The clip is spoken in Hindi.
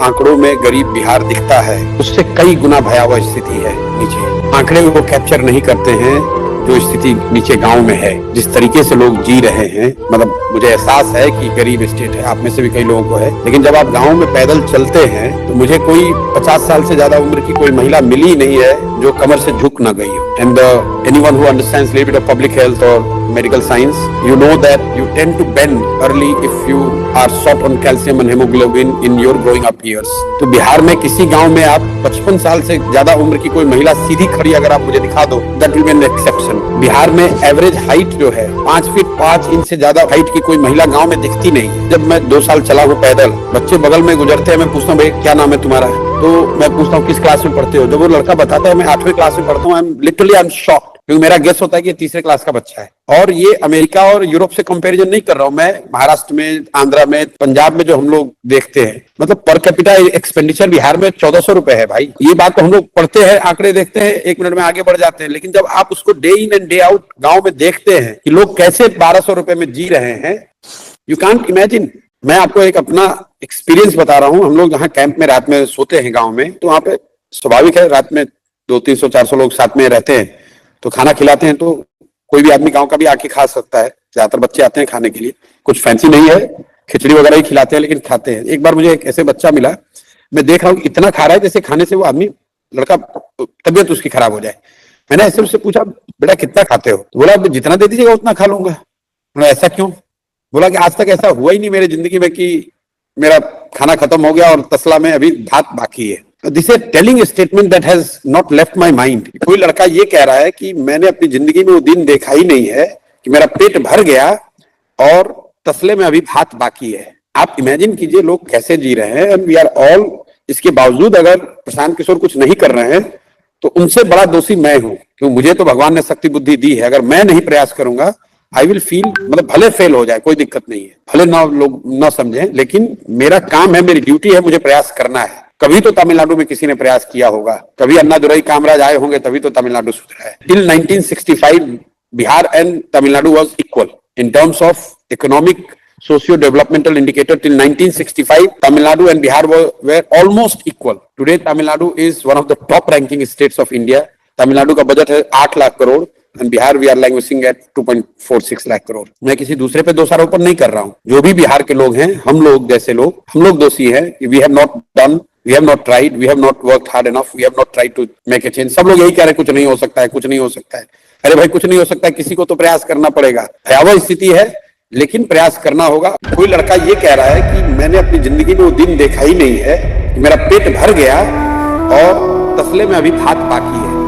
आंकड़ों में गरीब बिहार दिखता है, उससे कई गुना भयावह स्थिति है नीचे। आंकड़े वो कैप्चर नहीं करते हैं जो स्थिति नीचे गांव में है, जिस तरीके से लोग जी रहे हैं। मतलब मुझे एहसास है कि गरीब स्टेट है, आप में से भी कई लोगों को है, लेकिन जब आप गांव में पैदल चलते हैं तो मुझे कोई 50 साल से ज्यादा उम्र की कोई महिला मिली नहीं है जो कमर से झुक ना गई हो। And anyone who understands a little bit of public health or medical science, you know that you tend to bend early if you are short on calcium and hemoglobin in your growing up years. तो बिहार में किसी गांव में आप 55 साल से ज्यादा उम्र की कोई महिला सीधी खड़ी अगर आप मुझे दिखा दो, that will be an exception. Bihar में एवरेज हाइट जो है 5 फीट 5 इंच से ज्यादा हाइट की कोई महिला गांव में दिखती नहीं। जब मैं 2 साल चला हूँ पैदल, बच्चे बगल में गुजरते हैं, मैं पूछता हूँ भाई क्या नाम है तुम्हारा, तो मैं पूछता हूँ किस क्लास में पढ़ते हो, जब वो लड़का बताता है मैं 8वीं क्लास में पढ़ता हूँ, आई एम शॉक्ड, क्योंकि मेरा गेस होता है कि 3रे क्लास का बच्चा है। और ये अमेरिका और यूरोप से कंपैरिजन नहीं कर रहा हूं मैं, महाराष्ट्र में, आंध्रा में, पंजाब में जो हम लोग देखते हैं, मतलब पर कैपिटा एक्सपेंडिचर बिहार में 1400 रुपए है भाई। ये बात तो हम लोग पढ़ते हैं, आंकड़े देखते हैं, 1 मिनट में आगे बढ़ जाते हैं, लेकिन जब आप उसको day in and day out गांव में देखते हैं कि लोग कैसे 1200 रुपए में जी रहे हैं, यू कांट इमेजिन। मैं आपको एक अपना एक्सपीरियंस बता रहा हूँ। हम लोग जहाँ कैंप में रात में सोते हैं गाँव में, तो वहाँ पे स्वाभाविक है रात में 200-300-400 लोग साथ में रहते हैं, तो खाना खिलाते हैं, तो कोई भी आदमी गांव का भी आके खा सकता है। ज्यादातर बच्चे आते हैं खाने के लिए, कुछ फैंसी नहीं है, खिचड़ी वगैरह ही खिलाते हैं, लेकिन खाते हैं। एक बार मुझे एक ऐसे बच्चा मिला, मैं देख रहा हूँ इतना खा रहा है जैसे खाने से वो आदमी लड़का तबियत उसकी खराब हो जाए। मैंने ऐसे उससे पूछा बेटा कितना खाते हो, तो बोला जितना दे दीजिएगा उतना खा लूंगा। बोला ऐसा क्यों? बोला कि आज तक ऐसा हुआ ही नहीं मेरी जिंदगी में कि मेरा खाना खत्म हो गया और तसला में अभी भात बाकी है। This is telling statement that has not left my mind. कोई लड़का ये कह रहा है कि मैंने अपनी जिंदगी में वो दिन देखा ही नहीं है कि मेरा पेट भर गया और तसले में अभी भात बाकी है। आप इमेजिन कीजिए लोग कैसे जी रहे हैं, एंड वी आर ऑल। इसके बावजूद अगर प्रशांत किशोर कुछ नहीं कर रहे हैं तो उनसे बड़ा दोषी मैं हूं, क्योंकि मुझे तो भगवान ने शक्ति बुद्धि दी है। अगर मैं नहीं प्रयास करूंगा, आई विल फील, मतलब भले फेल हो जाए कोई दिक्कत नहीं है, भले ना लोग ना समझें, लेकिन मेरा काम है, मेरी ड्यूटी है, मुझे प्रयास करना है। कभी तो तमिलनाडु में किसी ने प्रयास किया होगा, कभी अन्नादुरई कामराज आए होंगे, तभी तो तमिलनाडु सुधरा है। Till 1965 Bihar and Tamil Nadu was equal in terms of economic socio developmental indicator. Till 1965 Tamil Nadu and Bihar were almost equal. Today Tamil Nadu is one of the top ranking states of India. Tamil Nadu का बजट है 8 lakh crore and Bihar we are languishing at 2.46 lakh crore. मैं किसी दूसरे पे दोषारोपण नहीं कर रहा हूँ। जो भी बिहार के लोग हैं, हम लोग जैसे लोग, हम लोग दोषी हैं कि we have not done, we have not tried, we have not worked hard enough, we have not tried to make a change। सब लोग यही कह रहे हैं कुछ नहीं हो सकता है, कुछ नहीं हो सकता है। अरे भाई कुछ नहीं हो सकता है, किसी को तो प्रयास करना पड़ेगा। भयावह स्थिति है लेकिन प्रयास करना होगा। कोई लड़का ये कह रहा है कि मैंने अपनी जिंदगी में वो दिन देखा ही नहीं है कि मेरा पेट भर गया और तसले में अभी भात बाकी है।